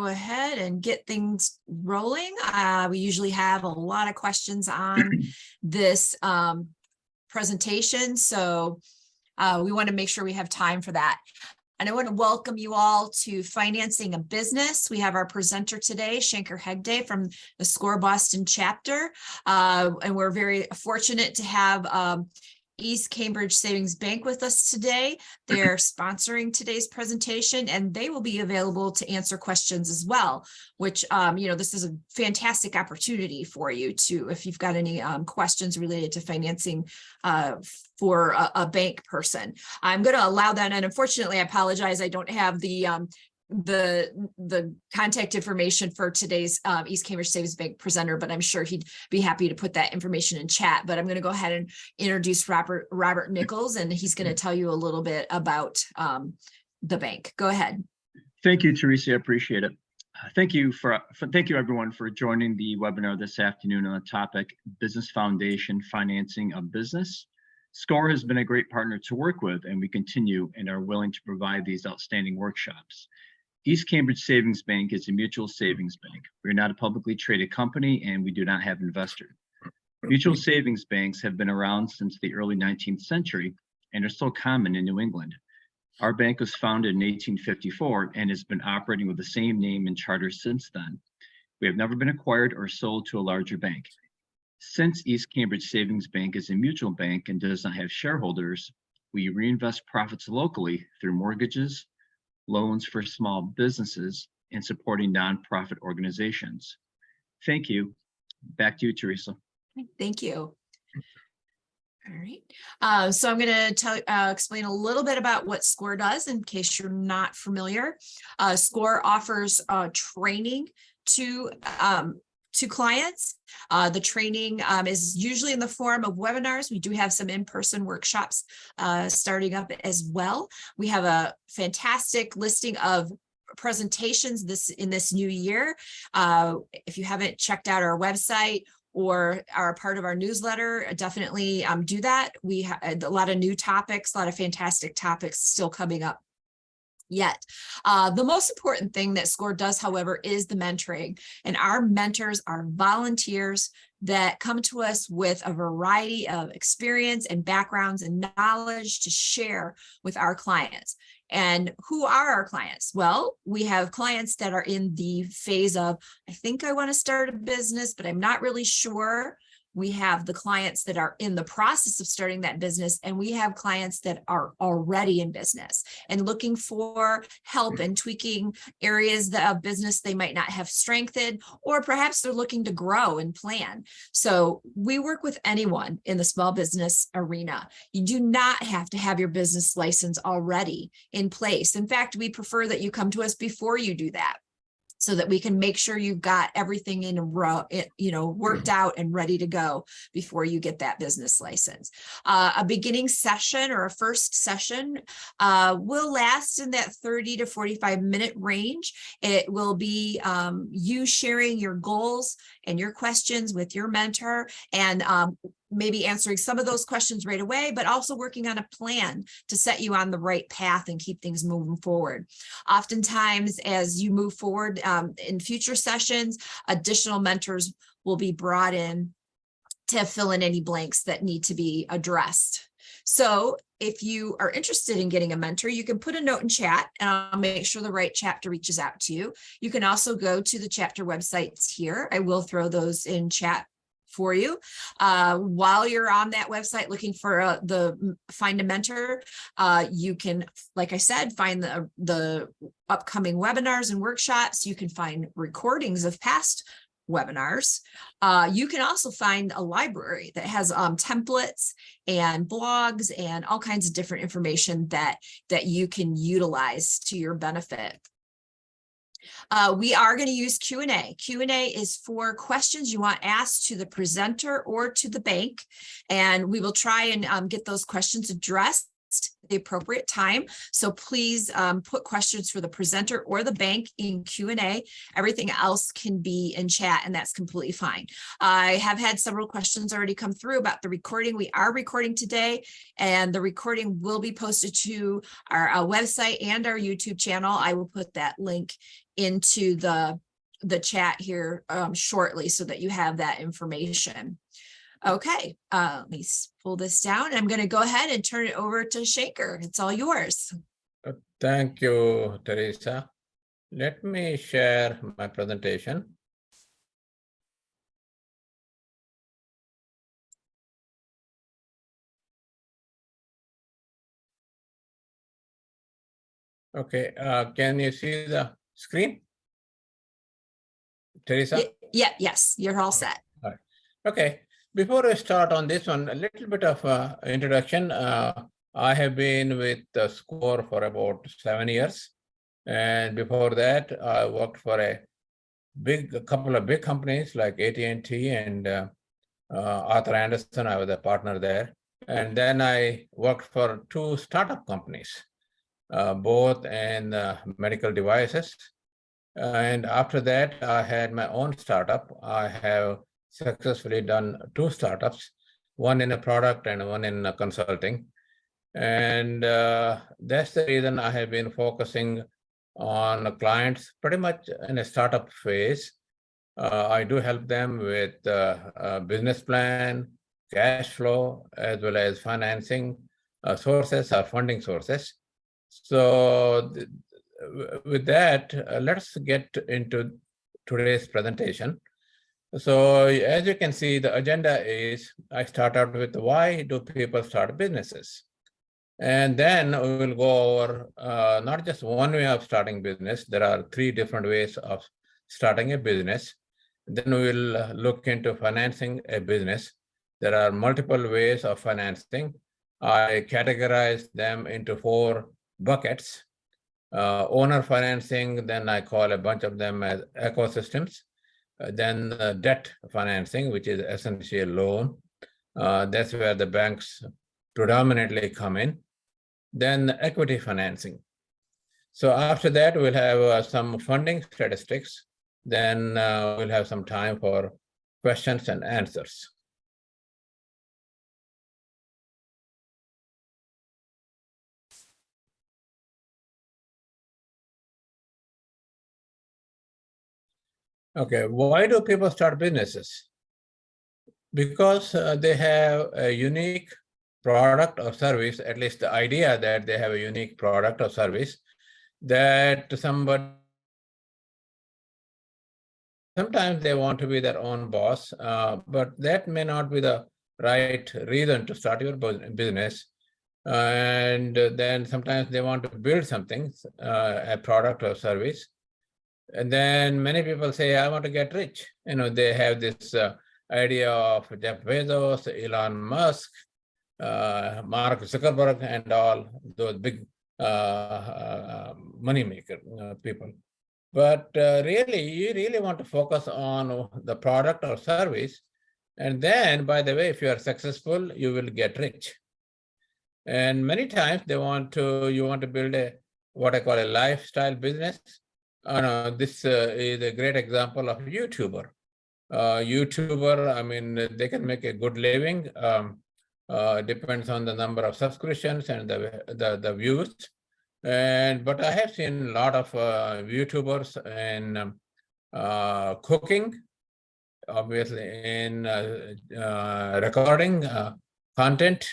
Go ahead and get things rolling. We usually have a lot of questions on this presentation, so we want to make sure we have time for that. And I want to welcome you all to Financing a Business. We have our presenter today, Shankar Hegde from the SCORE Boston chapter. And we're very fortunate to have East Cambridge Savings Bank with us today. They're sponsoring today's presentation, and they will be available to answer questions as well, which, this is a fantastic opportunity for you to, if you've got any questions related to financing for a bank person. I'm going to allow that. And unfortunately, I apologize, I don't have the contact information for today's East Cambridge Savings Bank presenter, but I'm sure he'd be happy to put that information in chat. But I'm going to go ahead and introduce Robert Nichols, and he's going to tell you a little bit about the bank. Go ahead. Thank you, Teresa. I appreciate it. Thank you everyone for joining the webinar this afternoon on the topic Business Foundation Financing a Business. SCORE has been a great partner to work with, and we continue and are willing to provide these outstanding workshops. East Cambridge Savings Bank is a mutual savings bank. We're not a publicly traded company, and we do not have investors. Mutual savings banks have been around since the early 19th century and are still common in New England. Our bank was founded in 1854 and has been operating with the same name and charter since then. We have never been acquired or sold to a larger bank. Since East Cambridge Savings Bank is a mutual bank and does not have shareholders, we reinvest profits locally through mortgages, loans for small businesses, and supporting nonprofit organizations. Thank you. Back to you, Teresa. Thank you. All right. So I'm going to explain a little bit about what SCORE does in case you're not familiar. SCORE offers training to clients. The training is usually in the form of webinars. We do have some in-person workshops starting up as well. We have a fantastic listing of presentations in this new year. If you haven't checked out our website or are a part of our newsletter, definitely do that. We have a lot of new topics, a lot of fantastic topics still coming up yet. The most important thing that SCORE does, however, is the mentoring. And our mentors are volunteers that come to us with a variety of experience and backgrounds and knowledge to share with our clients. And who are our clients? Well, we have clients that are in the phase of, I think I want to start a business, but I'm not really sure. We have the clients that are in the process of starting that business, and we have clients that are already in business and looking for help in tweaking areas of business they might not have strengthened, or perhaps they're looking to grow and plan. So we work with anyone in the small business arena. You do not have to have your business license already in place. In fact, we prefer that you come to us before you do that, so that we can make sure you've got everything in a row, worked out and ready to go before you get that business license. A beginning session or a first session will last in that 30 to 45 minute range. It will be you sharing your goals and your questions with your mentor, and maybe answering some of those questions right away, but also working on a plan to set you on the right path and keep things moving forward. Oftentimes, as you move forward in future sessions, additional mentors will be brought in to fill in any blanks that need to be addressed. So if you are interested in getting a mentor, you can put a note in chat and I'll make sure the right chapter reaches out to you. You can also go to the chapter websites here. I will throw those in chat for you. While you're on that website looking for find a mentor, you can, like I said, find the upcoming webinars and workshops. You can find recordings of past webinars. You can also find a library that has templates and blogs and all kinds of different information that you can utilize to your benefit. We are going to use Q&A. Q&A is for questions you want asked to the presenter or to the bank, and we will try and get those questions addressed text at the appropriate time. So please put questions for the presenter or the bank in Q&A. Everything else can be in chat, and that's completely fine. I have had several questions already come through about the recording. We are recording today, and the recording will be posted to our website and our YouTube channel. I will put that link into the chat here shortly so that you have that information. Okay, let me pull this down. I'm going to go ahead and turn it over to Shaker. It's all yours. Thank you, Teresa. Let me share my presentation. Okay, can you see the screen? Teresa? Yes, you're all set. All right. Okay, before I start on this one, a little bit of introduction. I have been with SCORE for about 7 years. And before that, I worked for a couple of big companies like AT&T and Arthur Andersen. I was a partner there. And then I worked for 2 startup companies, both in medical devices. And after that, I had my own startup. I have successfully done 2 startups, one in a product and one in consulting. And that's the reason I have been focusing on clients pretty much in a startup phase. I do help them with a business plan, cash flow, as well as financing sources or funding sources. So with that, let's get into today's presentation. So as you can see, the agenda is I start out with why do people start businesses? And then we will go over not just one way of starting business. There are 3 different ways of starting a business. Then we will look into financing a business. There are multiple ways of financing. I categorize them into 4 buckets. Owner financing, then I call a bunch of them as ecosystems. Then debt financing, which is essentially a loan. That's where the banks predominantly come in. Then equity financing. So after that, we'll have some funding statistics. Then we'll have some time for questions and answers. Okay, why do people start businesses? Because they have a unique product or service, at least the idea that they have a unique product or service that sometimes they want to be their own boss, but that may not be the right reason to start your business. And then sometimes they want to build something, a product or service. And then many people say, I want to get rich. You know, they have this idea of Jeff Bezos, Elon Musk, Mark Zuckerberg, and all those big money maker people. But really, you really want to focus on the product or service. And then, by the way, if you are successful, you will get rich. And many times you want to build what I call a lifestyle business. This is a great example of a YouTuber. YouTuber, I mean, they can make a good living. Depends on the number of subscriptions and the views. But I have seen a lot of YouTubers in cooking, obviously in recording content,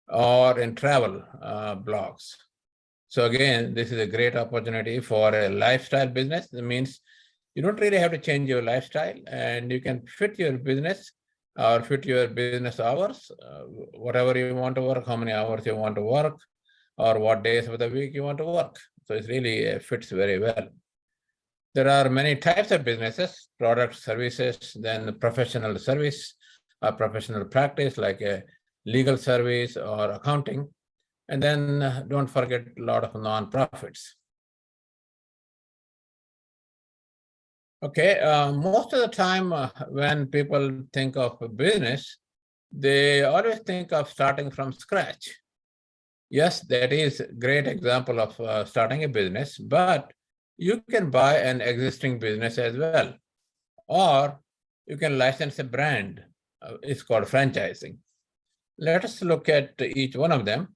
or in travel blogs. So again, this is a great opportunity for a lifestyle business. That means you don't really have to change your lifestyle, and you can fit your business or fit your business hours, whatever you want to work, how many hours you want to work, or what days of the week you want to work. So it really fits very well. There are many types of businesses, products, services, then professional service, or professional practice like a legal service or accounting. And then don't forget a lot of nonprofits. Okay, most of the time when people think of a business, they always think of starting from scratch. Yes, that is a great example of starting a business, but you can buy an existing business as well, or you can license a brand. It's called franchising. Let us look at each one of them.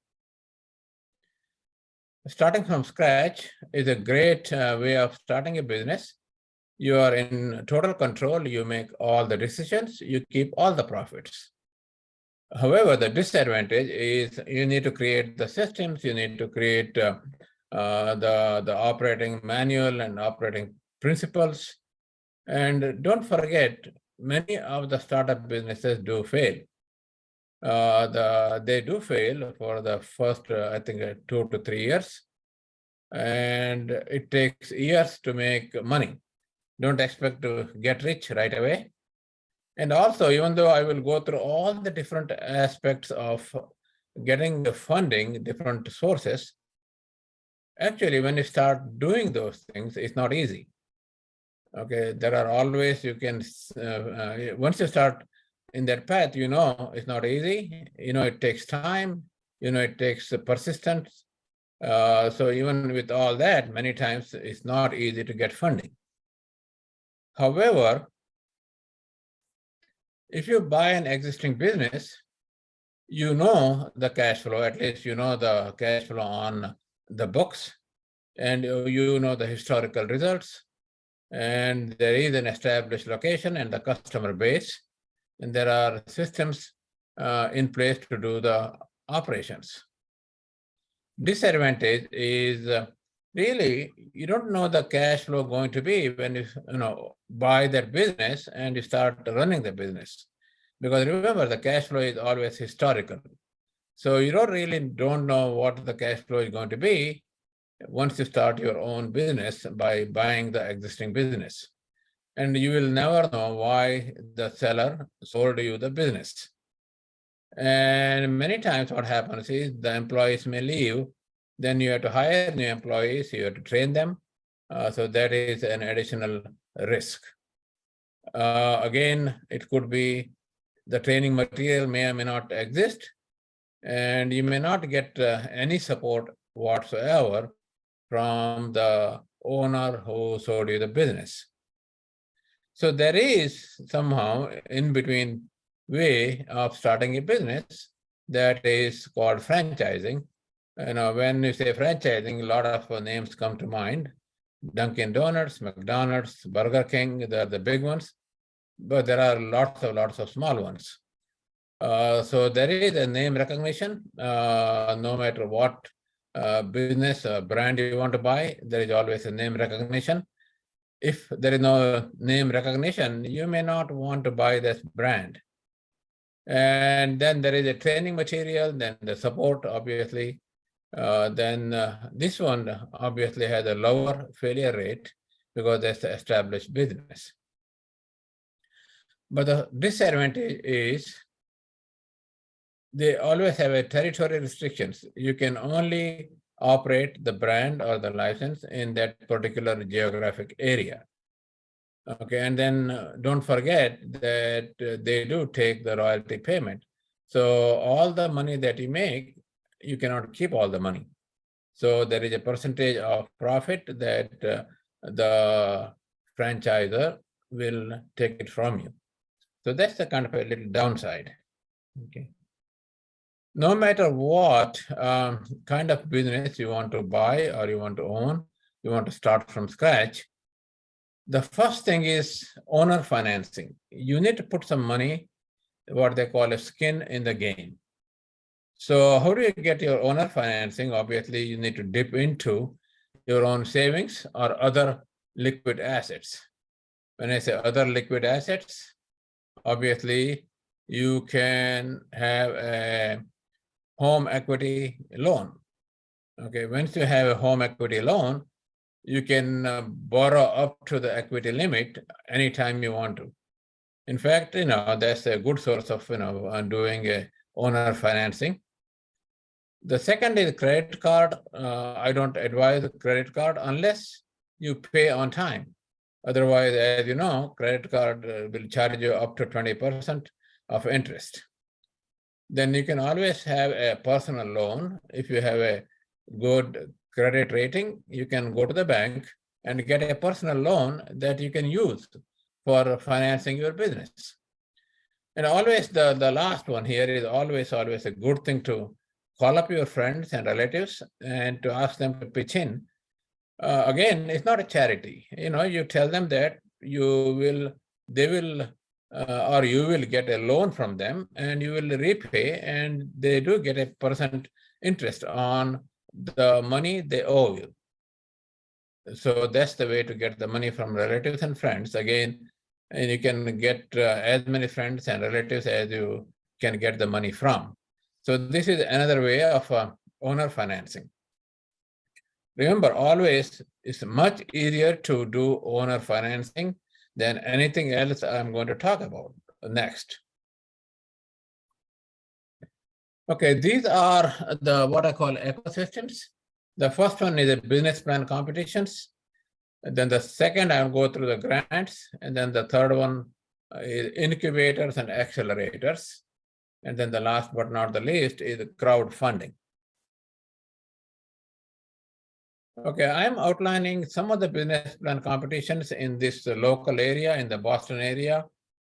Starting from scratch is a great way of starting a business. You are in total control. You make all the decisions. You keep all the profits. However, the disadvantage is you need to create the systems. You need to create the operating manual and operating principles. And don't forget, many of the startup businesses do fail. They do fail for the first, I think, 2 to 3 years. And it takes years to make money. Don't expect to get rich right away. And also, even though I will go through all the different aspects of getting the funding, different sources, actually, when you start doing those things, it's not easy. Okay, there are always, you can, once you start in that path, you know it's not easy. You know it takes time. You know it takes persistence. So even with all that, many times it's not easy to get funding. However, if you buy an existing business, you know the cash flow, at least you know the cash flow on the books, and you know the historical results, and there is an established location and the customer base, and there are systems in place to do the operations. Disadvantage is really you don't know the cash flow going to be when you buy that business and you start running the business, because remember the cash flow is always historical, so you don't know what the cash flow is going to be once you start your own business by buying the existing business, and you will never know why the seller sold you the business. And many times what happens is the employees may leave, then you have to hire new employees, you have to train them. So that is an additional risk. Again, it could be the training material may or may not exist, and you may not get any support whatsoever from the owner who sold you the business. So there is somehow in between way of starting a business that is called franchising. When you say franchising, a lot of names come to mind. Dunkin' Donuts, McDonald's, Burger King, they're the big ones, but there are lots of small ones. So there is a name recognition, no matter what business or brand you want to buy, there is always a name recognition. If there is no name recognition, you may not want to buy this brand. And then there is a training material, then the support, obviously. Then this one obviously has a lower failure rate because that's the established business. But the disadvantage is they always have a territory restrictions. You can only operate the brand or the license in that particular geographic area. Okay, and then don't forget that they do take the royalty payment. So all the money that you make, you cannot keep all the money. So there is a percentage of profit that the franchisor will take it from you. So that's the kind of a little downside. Okay. No matter what kind of business you want to buy or you want to own, you want to start from scratch, the first thing is owner financing. You need to put some money, what they call a skin in the game. So how do you get your owner financing? Obviously, you need to dip into your own savings or other liquid assets. When I say other liquid assets, obviously, you can have a home equity loan. Okay, once you have a home equity loan, you can borrow up to the equity limit anytime you want to. In fact, that's a good source of doing a owner financing. The second is credit card. I don't advise credit card unless you pay on time. Otherwise, as you know, credit card will charge you up to 20% of interest. then you can always have a personal loan. If you have a good credit rating, you can go to the bank and get a personal loan that you can use for financing your business. And always the last one here is always a good thing to call up your friends and relatives and to ask them to pitch in. Again, it's not a charity. You tell them that they will, or you will get a loan from them and you will repay, and they do get a % interest on the money they owe you. So that's the way to get the money from relatives and friends. Again, and you can get as many friends and relatives as you can get the money from. So this is another way of owner financing. Remember, always it's much easier to do owner financing than anything else I'm going to talk about next. Okay, these are the what I call ecosystems. The first one is the business plan competitions. And then the second, I'll go through the grants. And then the third one is incubators and accelerators. And then the last but not the least is crowdfunding. Okay, I'm outlining some of the business plan competitions in this local area, in the Boston area.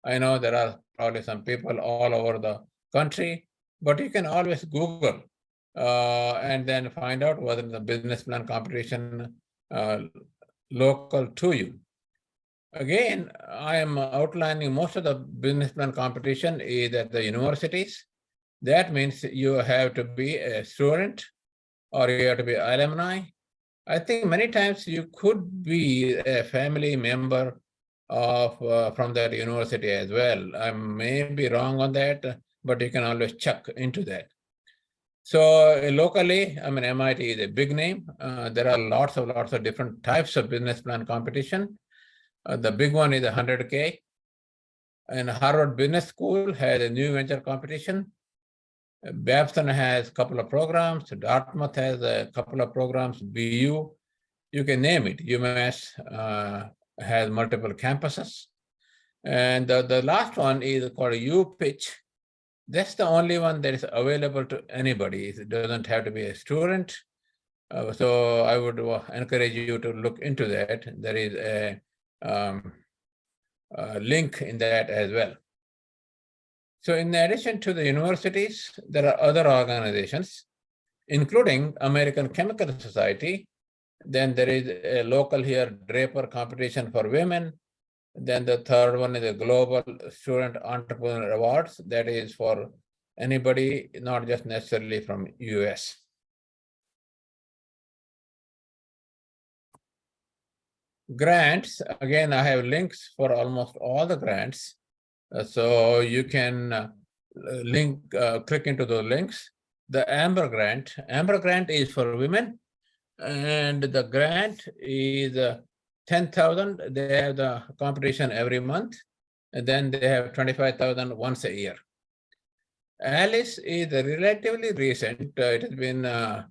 I know there are probably some people all over the country, but you can always Google and then find out whether the business plan competition local to you. Again, I am outlining most of the business plan competition is at the universities. That means you have to be a student or you have to be alumni. I think many times you could be a family member of from that university as well. I may be wrong on that, but you can always check into that. So locally, I mean, MIT is a big name. There are lots of different types of business plan competition. The big one is 100K. And Harvard Business School has a new venture competition. Babson has a couple of programs. Dartmouth has a couple of programs. BU, you can name it. UMass has multiple campuses. And the last one is called UPitch. That's the only one that is available to anybody. It doesn't have to be a student. So I would encourage you to look into that. There is a link in that as well. So in addition to the universities, there are other organizations, including American Chemical Society. Then there is a local here, Draper Competition for Women. Then the third one is a Global Student Entrepreneur Awards. That is for anybody, not just necessarily from US. Grants, again, I have links for almost all the grants. So you can click into the links. The Amber Grant is for women. And the grant is 10,000. They have the competition every month. And then they have 25,000 once a year. Alice is relatively recent. It has been up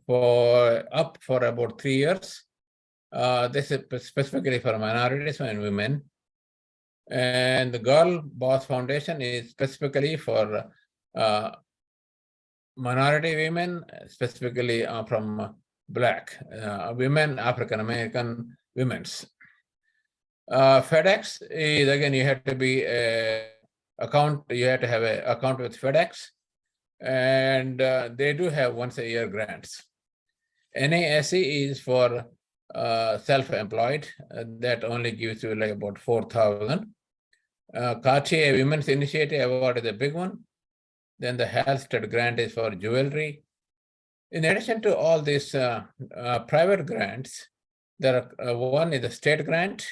for about 3 years. This is specifically for minorities and women. And the Girl Boss Foundation is specifically for minority women, specifically from Black women, African American women's. FedEx is, again, you have to be you have to have an account with FedEx, and they do have once a year grants. NASE is for self-employed, that only gives you like about 4,000. Cartier Women's Initiative Award is a big one. Then the Halstead grant is for jewelry. In addition to all these private grants, there are one is a state grant.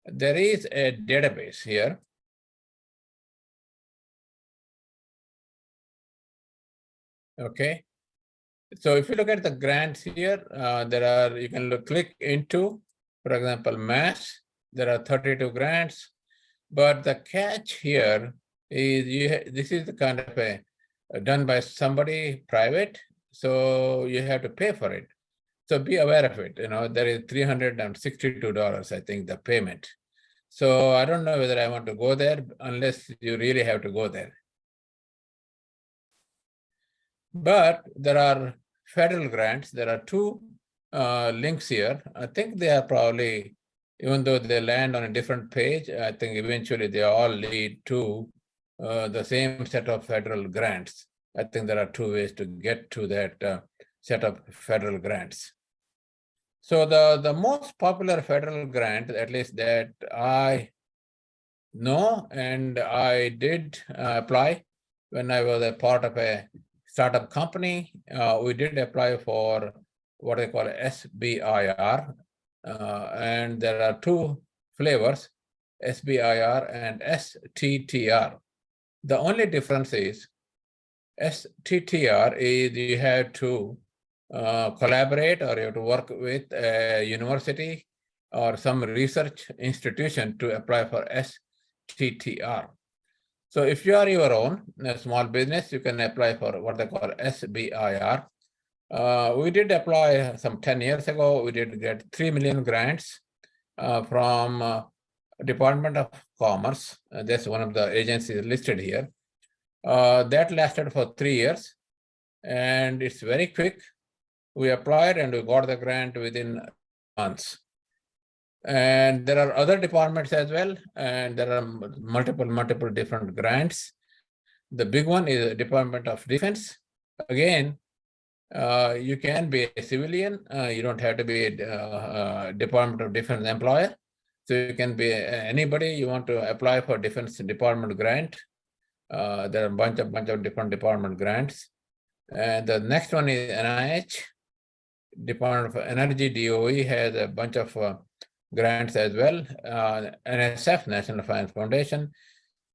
There is a database here. Okay. So if you look at the grants here, you can click into, for example, Mass. There are 32 grants, but the catch here is this is the kind of done by somebody private, so you have to pay for it. So be aware of it. There is $362, I think, the payment. So I don't know whether I want to go there unless you really have to go there. But there are federal grants. There are two links here. I think they are probably, even though they land on a different page, I think eventually they all lead to the same set of federal grants. I think there are two ways to get to that set of federal grants. So the most popular federal grant, at least that I know, and I did apply when I was a part of a startup company. We did apply for what they call SBIR, and there are two flavors, SBIR and STTR. The only difference is STTR is you have to collaborate, or you have to work with a university or some research institution to apply for STTR. So if you are your own a small business, you can apply for what they call SBIR. We did apply some 10 years ago. We did get 3 million grants from Department of Commerce. That's one of the agencies listed here. That lasted for 3 years, and it's very quick. We applied and we got the grant within months. And there are other departments as well, and there are multiple different grants. The big one is the Department of Defense. Again, you can be a civilian. You don't have to be a Department of Defense employer. So you can be anybody you want to apply for Defense Department grant. There are a bunch of different department grants. And the next one is NIH. Department of Energy, DOE, has a bunch of grants as well. NSF, National Science Foundation.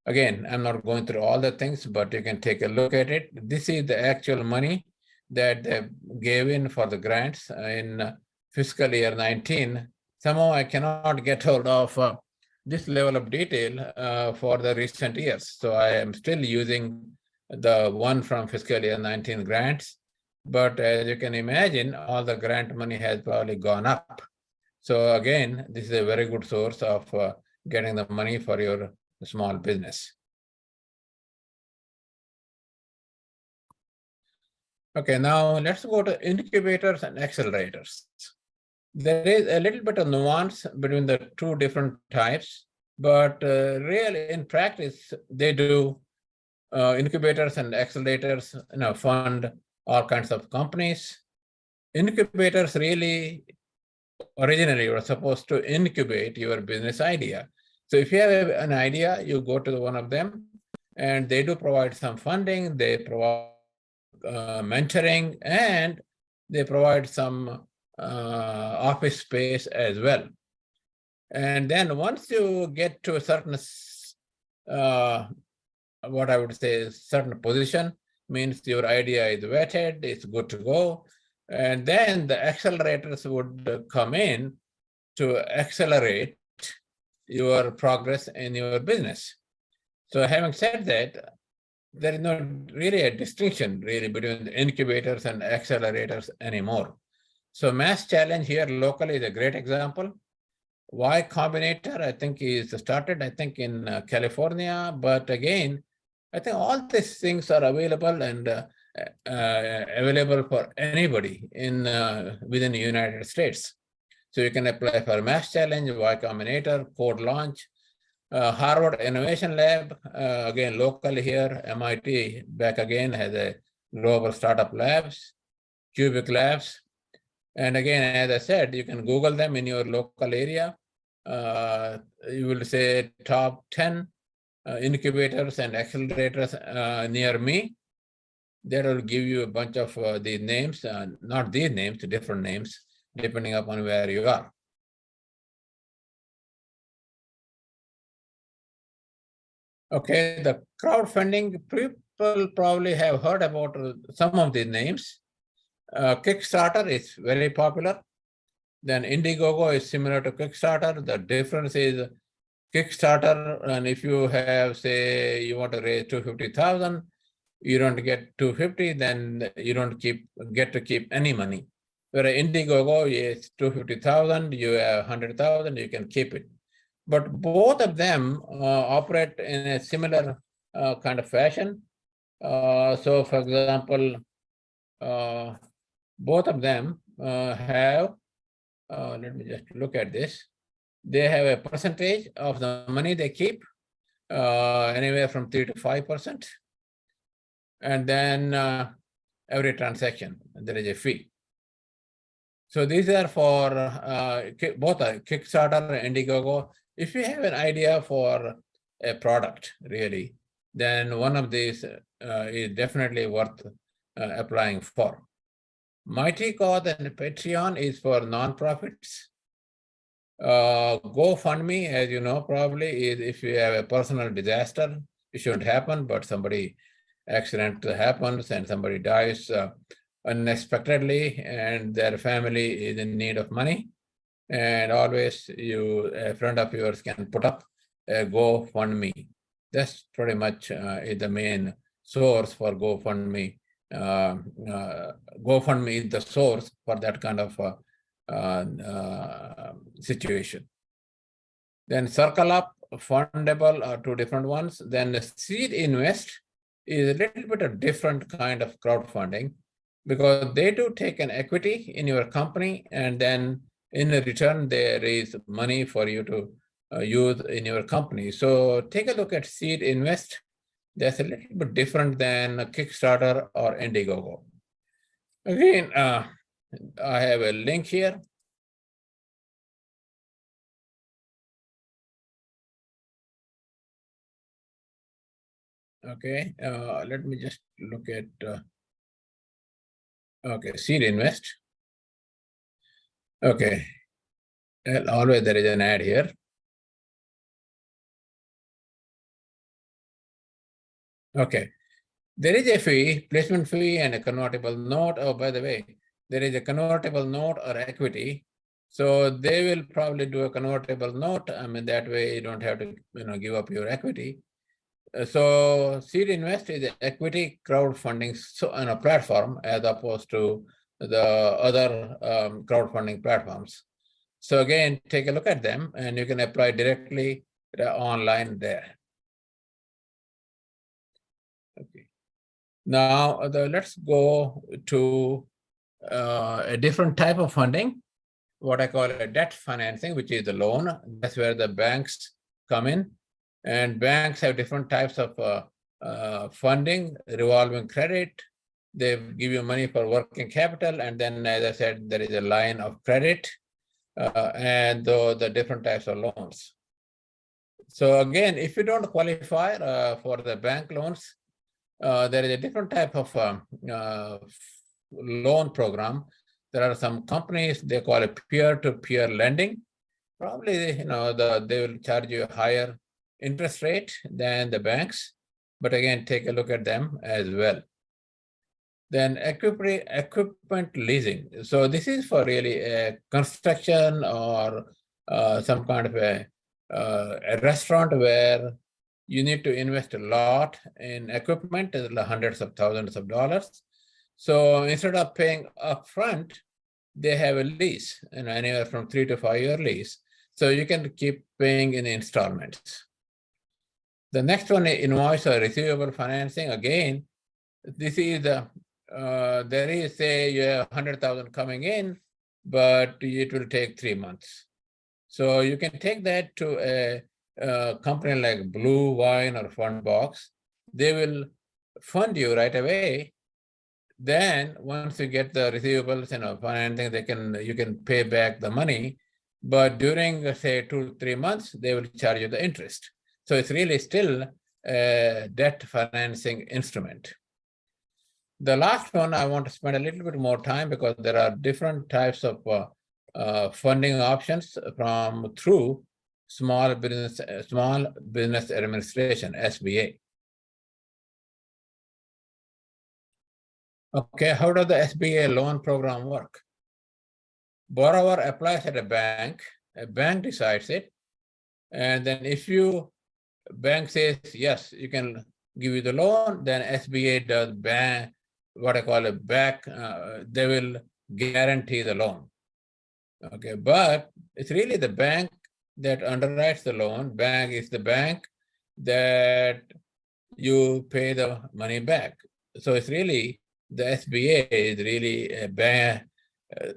Again, I'm not going through all the things, but you can take a look at it. This is the actual money that they gave in for the grants in fiscal year 19. Somehow I cannot get hold of this level of detail for the recent years. So I am still using the one from fiscal year 19 grants. But as you can imagine, all the grant money has probably gone up. So again, this is a very good source of getting the money for your small business. Okay, now let's go to incubators and accelerators. There is a little bit of nuance between the two different types, but really in practice, they do incubators and accelerators, fund all kinds of companies. Incubators really, originally, were supposed to incubate your business idea. So if you have an idea, you go to one of them, and they do provide some funding, they provide mentoring, and they provide some office space as well. And then once you get to a certain, what I would say is certain position, means your idea is vetted, it's good to go. And then the accelerators would come in to accelerate your progress in your business. So having said that, there is not really a distinction really between the incubators and accelerators anymore. So Mass Challenge here locally is a great example. Y Combinator, I think, is started, I think, in California. But again, I think all these things are available and available for anybody in within the United States. So you can apply for Mass Challenge, Y Combinator, Code Launch, Harvard Innovation Lab, again, locally here, MIT, back again, has a global startup labs, Cubic Labs. And again, as I said, you can Google them in your local area. You will say top 10 incubators and accelerators near me. That will give you a bunch of these names, not these names, different names, depending upon where you are. Okay, the crowdfunding, people probably have heard about some of these names. Kickstarter is very popular. Then Indiegogo is similar to Kickstarter. The difference is Kickstarter, and if you have, say, you want to raise 250,000, you don't get 250, then you don't get to keep any money. Whereas Indiegogo is 250,000, you have 100,000, you can keep it. But both of them operate in a similar kind of fashion. So for example, both of them have, let me just look at this. They have a percentage of the money they keep, anywhere from 3 to 5%. And then every transaction, there is a fee. So these are for both Kickstarter and Indiegogo. If you have an idea for a product, really, then one of these is definitely worth applying for. Mighty Cause and Patreon is for nonprofits. GoFundMe, as you know, probably is if you have a personal disaster, it shouldn't happen, but somebody accident happens and somebody dies unexpectedly and their family is in need of money. And always a friend of yours can put up a GoFundMe. That's pretty much is the main source for GoFundMe. GoFundMe is the source for that kind of situation. Then Circle Up, Fundable are two different ones. Then the Seed Invest is a little bit of different kind of crowdfunding because they do take an equity in your company and then in return they raise money for you to use in your company. So take a look at Seed Invest. That's a little bit different than a Kickstarter or Indiegogo. Again, I have a link here. Okay, let me just look at, okay, Seed Invest. Okay, and always there is an ad here. Okay, there is a fee, placement fee and a convertible note. Oh, by the way, there is a convertible note or equity. So they will probably do a convertible note. I mean, that way you don't have to, give up your equity. So Seed Invest is an equity crowdfunding on a platform as opposed to the other crowdfunding platforms. So again, take a look at them and you can apply directly online there. Okay. Now let's go to a different type of funding, what I call a debt financing, which is the loan. That's where the banks come in. And banks have different types of funding, revolving credit. They give you money for working capital. And then, as I said, there is a line of credit and the different types of loans. So again, if you don't qualify for the bank loans, there is a different type of loan program. There are some companies, they call it peer-to-peer lending. Probably, they will charge you a higher interest rate than the banks, but again, take a look at them as well. Then equipment leasing. So this is for really a construction or some kind of a restaurant where you need to invest a lot in equipment, hundreds of thousands of dollars. So instead of paying upfront, they have a lease, anywhere from 3 to 5 year lease. So you can keep paying in installments. The next one is invoice or receivable financing. Again, this is the there is, say, you have 100,000 coming in, but it will take 3 months. So you can take that to a company like Blue Wine or Fundbox. They will fund you right away. Then once you get the receivables, financing, you can pay back the money. But during, say, 2 to 3 months, they will charge you the interest. So it's really still a debt financing instrument. The last one, I want to spend a little bit more time because there are different types of funding options through Small Business Administration, SBA. Okay, how does the SBA loan program work? Borrower applies at a bank decides it, and then if bank says yes, you can give you the loan, then SBA does what I call they will guarantee the loan. Okay, but it's really the bank that underwrites the loan. Bank is the bank that you pay the money back. So it's really the SBA is really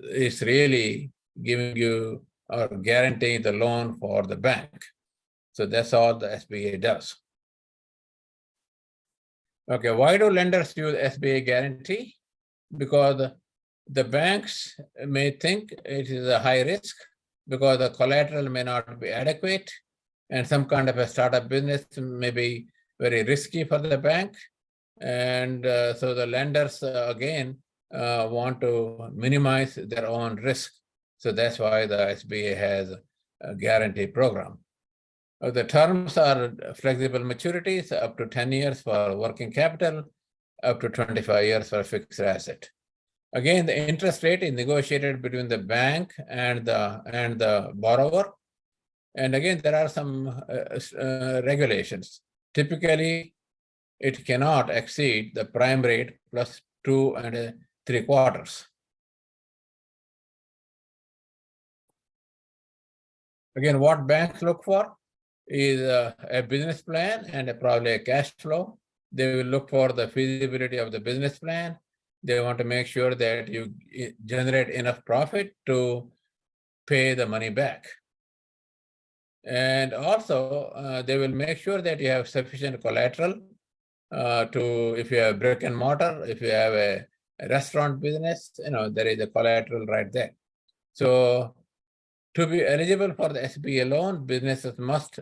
is really giving you or guaranteeing the loan for the bank. So that's all the SBA does. Okay, why do lenders use SBA guarantee? Because the banks may think it is a high risk because the collateral may not be adequate, and some kind of a startup business may be very risky for the bank. And so the lenders, again, want to minimize their own risk. So that's why the SBA has a guarantee program. The terms are flexible maturities, up to 10 years for working capital, up to 25 years for fixed asset. Again, the interest rate is negotiated between the bank and the borrower. And again, there are some regulations. Typically, it cannot exceed the prime rate plus 2 3/4. Again, what banks look for is a business plan and probably a cash flow. They will look for the feasibility of the business plan. They want to make sure that you generate enough profit to pay the money back. And also, they will make sure that you have sufficient collateral if you have brick and mortar, if you have a restaurant business, there is a collateral right there. So to be eligible for the SBA loan, businesses must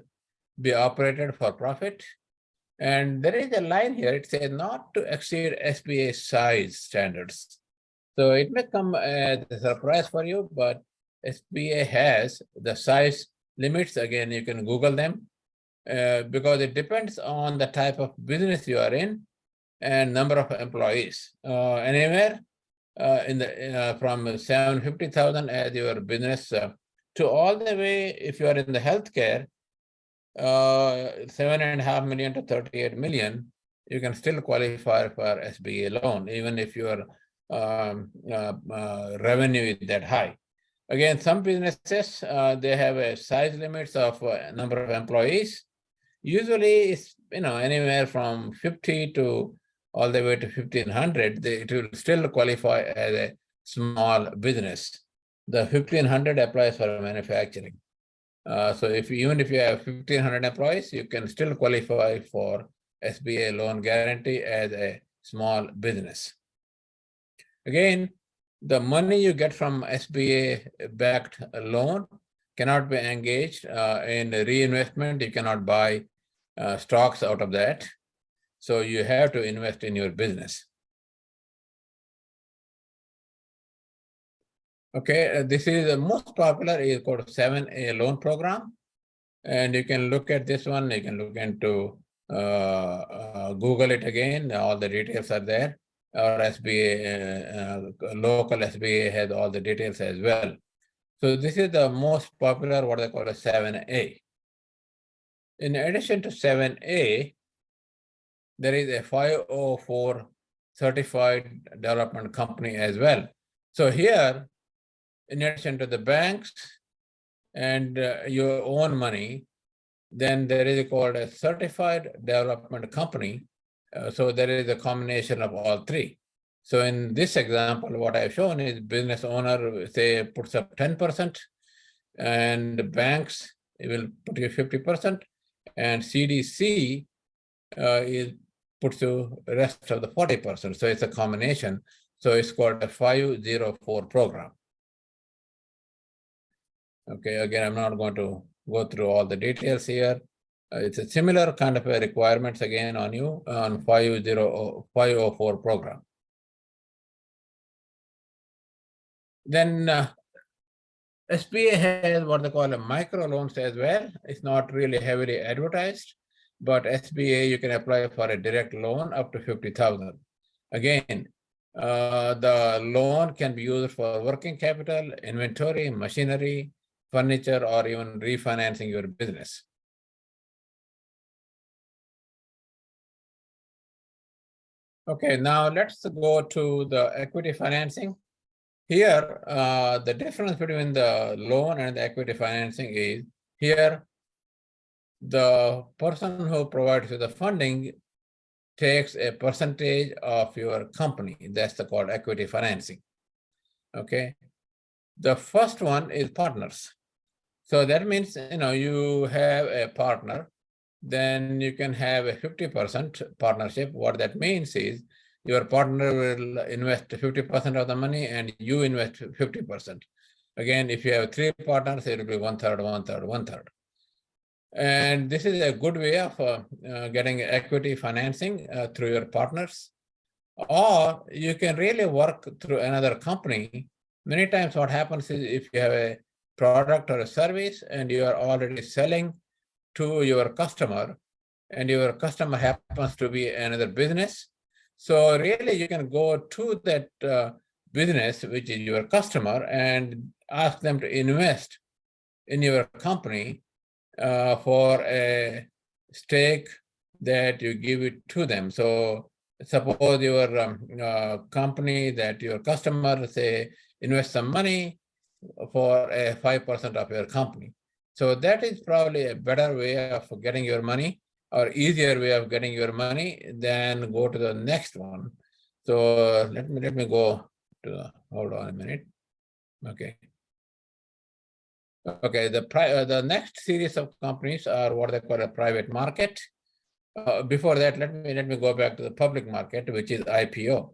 be operated for profit. And there is a line here, it says not to exceed SBA size standards. So it may come as a surprise for you, but SBA has the size limits. Again, you can Google them because it depends on the type of business you are in and number of employees. Anywhere from 750,000 as your business to all the way, if you are in the healthcare, 7.5 million to 38 million, you can still qualify for SBA loan, even if your revenue is that high. Again, some businesses, they have a size limits of number of employees. Usually it's anywhere from 50 to all the way to 1,500, it will still qualify as a small business. The 1,500 applies for manufacturing. So even if you have 1,500 employees, you can still qualify for SBA loan guarantee as a small business. Again, the money you get from SBA-backed loan cannot be engaged in reinvestment. You cannot buy stocks out of that. So you have to invest in your business. Okay, this is the most popular, is called 7A loan program. And you can look at this one, you can look into Google it again, all the details are there. Our SBA, local SBA has all the details as well. So this is the most popular, what they call a 7A. In addition to 7A, there is a 504 certified development company as well. So here, in addition to the banks and your own money, then there is called a certified development company. So there is a combination of all three. So in this example, what I've shown is business owner, say, puts up 10%, and the banks will put you 50%, and CDC puts you the rest of the 40%. So it's a combination. So it's called a 504 program. Okay, again, I'm not going to go through all the details here. It's a similar kind of a requirements again on you on 504 program. Then SBA has what they call a micro loans as well. It's not really heavily advertised, but SBA, you can apply for a direct loan up to 50,000. Again, the loan can be used for working capital, inventory, machinery, furniture, or even refinancing your business. Okay, now let's go to the equity financing. Here, the difference between the loan and the equity financing is here, the person who provides you the funding takes a percentage of your company. That's called equity financing. Okay. The first one is partners. So that means, you have a partner, then you can have a 50% partnership. What that means is your partner will invest 50% of the money and you invest 50%. Again, if you have 3 partners, it will be 1/3, 1/3, 1/3. And this is a good way of getting equity financing through your partners. Or you can really work through another company. Many times what happens is if you have a product or a service and you are already selling to your customer and your customer happens to be another business. So really you can go to that business, which is your customer, and ask them to invest in your company for a stake that you give it to them. So suppose your company that your customer say invest some money for a 5% of your company. So that is probably a better way of getting your money or easier way of getting your money than go to the next one. So let me go to hold on a minute. Okay. Okay, the next series of companies are what they call a private market. Before that, let me go back to the public market, which is IPO.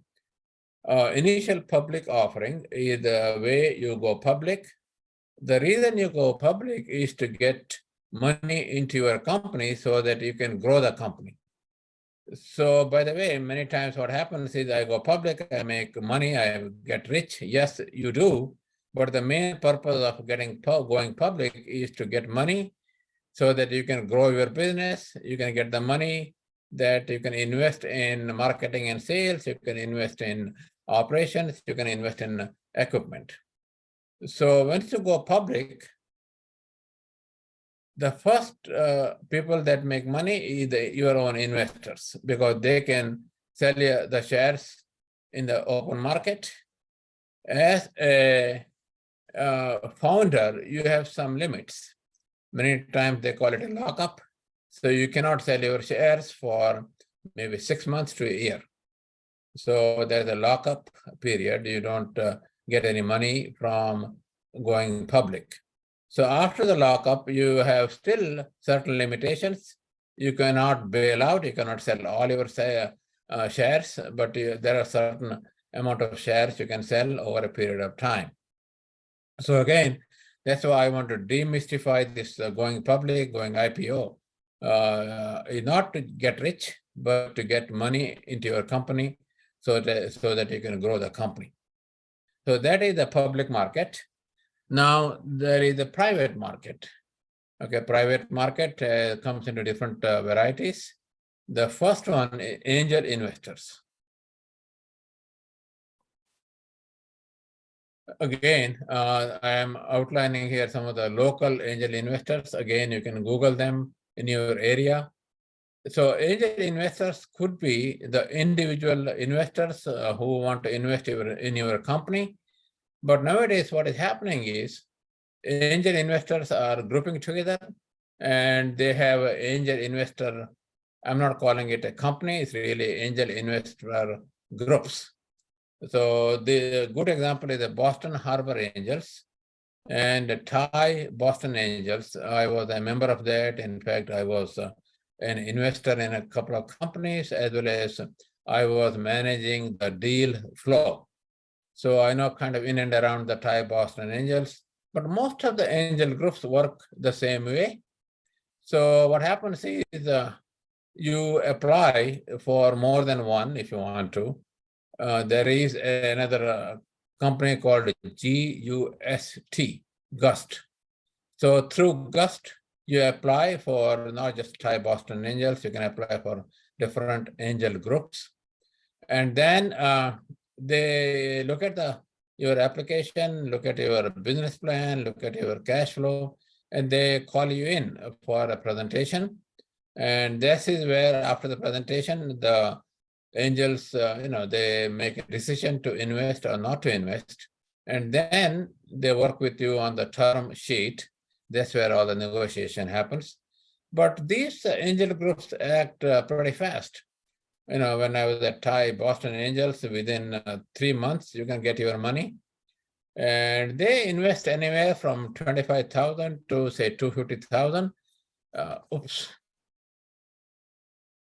Initial public offering is the way you go public. The reason you go public is to get money into your company so that you can grow the company. So by the way, many times what happens is I go public, I make money, I get rich. Yes, you do. But the main purpose of going public is to get money so that you can grow your business. You can get the money that you can invest in marketing and sales. You can invest in operations. You can invest in equipment. So once you go public, the first people that make money is your own investors, because they can sell you the shares in the open market. As a founder, you have some limits. Many times they call it a lockup. So you cannot sell your shares for maybe 6 months to a year. So there's a lockup period. You don't get any money from going public. So after the lockup, you have still certain limitations. You cannot bail out. You cannot sell all your shares, but there are certain amount of shares you can sell over a period of time. So again, that's why I want to demystify this going public, going IPO, not to get rich, but to get money into your company so that you can grow the company. So that is the public market. Now there is the private market. Okay, private market comes into different varieties. The first one is angel investors. Again, I am outlining here some of the local angel investors. Again, you can Google them in your area. So angel investors could be the individual investors who want to invest in your company. But nowadays, what is happening is angel investors are grouping together and they have an angel investor. I'm not calling it a company, it's really angel investor groups. So the good example is the Boston Harbor Angels and the Thai Boston Angels. I was a member of that. In fact, I was an investor in a couple of companies, as well as I was managing the deal flow. So I know kind of in and around the Thai Boston Angels, but most of the angel groups work the same way. So what happens is you apply for more than one if you want to. There is another company called GUST. So through GUST, you apply for not just Thai Boston Angels, you can apply for different angel groups. And then they look at your application, look at your business plan, look at your cash flow, and they call you in for a presentation. And this is where after the presentation, the angels, they make a decision to invest or not to invest. And then they work with you on the term sheet. That's where all the negotiation happens. But these angel groups act pretty fast. when I was at Thai Boston Angels, within 3 months, you can get your money. And they invest anywhere from 25,000 to say 250,000. Oops.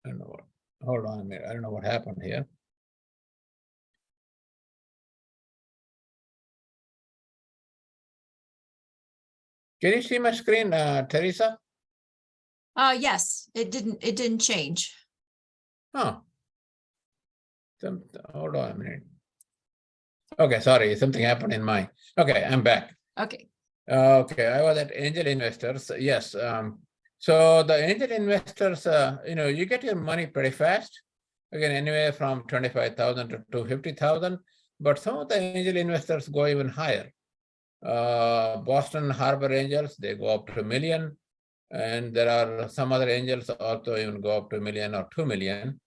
I don't know what, hold on a minute. I don't know what happened here. Can you see my screen, Teresa? Yes, it didn't change. Oh. Hold on a minute. Okay, sorry, something happened in mine. Okay, I'm back. Okay. Okay, I was at Angel Investors. Yes. So the angel investors, you get your money pretty fast. Again, anywhere from 25,000 to 250,000. But some of the angel investors go even higher. Boston Harbor Angels, they go up to $1 million. And there are some other angels also even go up to $1 million or 2 million.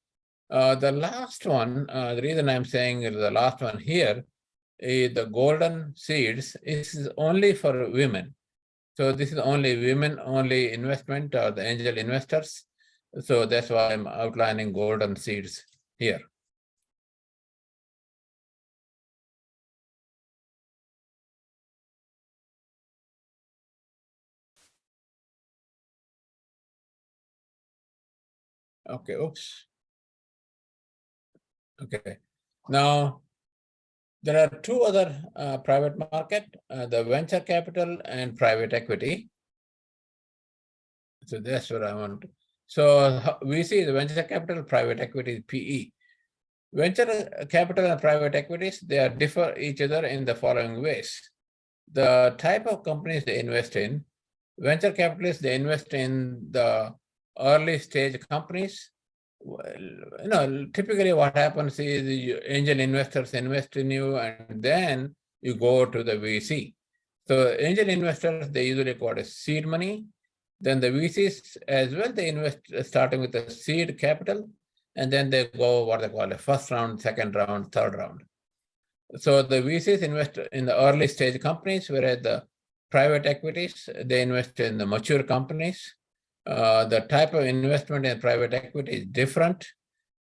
The last one, the reason I'm saying the last one here is the golden seeds is only for women. So this is only women only investment or the angel investors. So that's why I'm outlining golden seeds here. Okay, oops. Okay, now there are two other private market, the venture capital and private equity. So that's what I want. So we see the venture capital, private equity, PE. Venture capital and private equities, they are differ each other in the following ways. The type of companies they invest in, venture capitalists, they invest in the early stage companies. Well, typically what happens is the angel investors invest in you and then you go to the VC. So angel investors, they usually call it seed money. Then the VCs as well, they invest starting with the seed capital, and then they go what they call a first round, second round, third round. So the VCs invest in the early stage companies, whereas the private equities, they invest in the mature companies. The type of investment in private equity is different.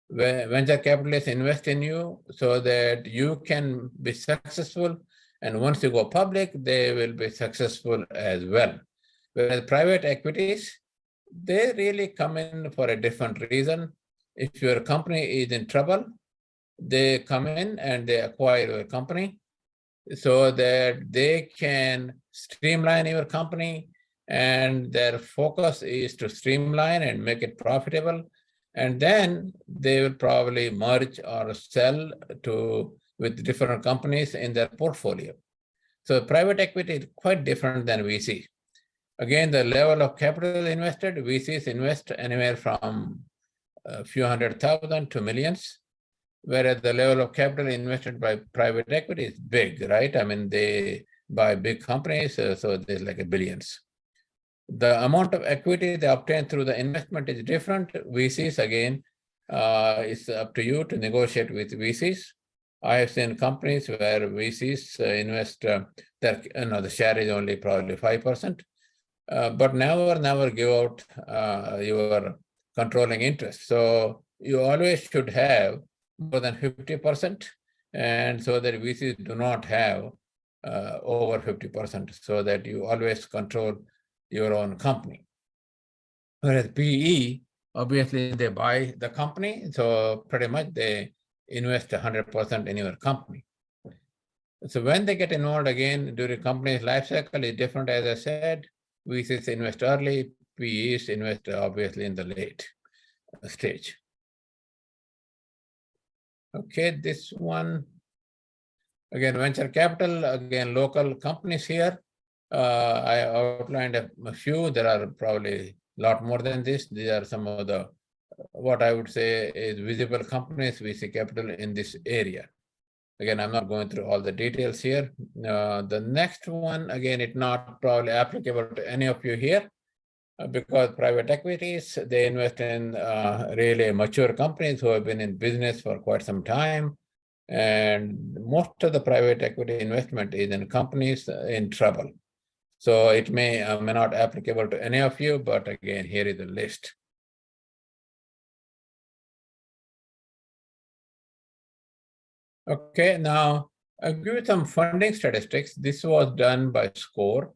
Venture capitalists invest in you so that you can be successful. And once you go public, they will be successful as well. Whereas private equities, they really come in for a different reason. If your company is in trouble, they come in and they acquire your company so that they can streamline your company, and their focus is to streamline and make it profitable. And then they will probably merge or sell with different companies in their portfolio. So private equity is quite different than VC. Again, the level of capital invested, VCs invest anywhere from a few $100,000 to millions, whereas the level of capital invested by private equity is big, right? I mean, they buy big companies, so there's like billions. The amount of equity they obtain through the investment is different. VCs, again, it's up to you to negotiate with VCs. I have seen companies where VCs invest, the share is only probably 5%, but never give out your controlling interest. So you always should have more than 50%, and so that VCs do not have over 50%, so that you always control your own company. Whereas PE, obviously they buy the company, so pretty much they invest 100% in your company. So when they get involved again during company's life cycle is different, as I said. VCs invest early, PEs invest obviously in the late stage. Okay, this one, again, venture capital, again, local companies here. I outlined a few. There are probably a lot more than this. These are some of the, what I would say is visible companies we see capital in this area. Again, I'm not going through all the details here. The next one, again, it's not probably applicable to any of you here because private equities, they invest in really mature companies who have been in business for quite some time. And most of the private equity investment is in companies in trouble. So it may not applicable to any of you, but again, here is the list. Okay, now I'll give you some funding statistics. This was done by SCORE.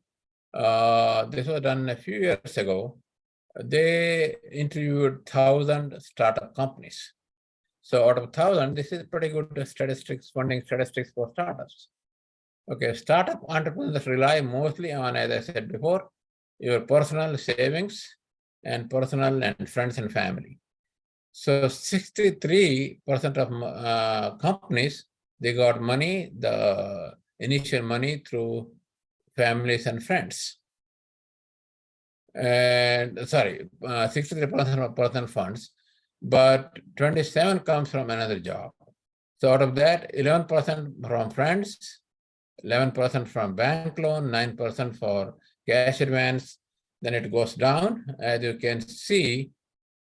This was done a few years ago. They interviewed 1,000 startup companies. So out of 1,000, this is pretty good statistics, funding statistics for startups. Okay, startup entrepreneurs rely mostly on, as I said before, your personal savings and personal and friends and family. So 63% of companies, they got money, the initial money through families and friends. And sorry, 63% of personal funds, but 27 comes from another job. So out of that, 11% from friends, 11% from bank loan, 9% for cash advance. Then it goes down. As you can see,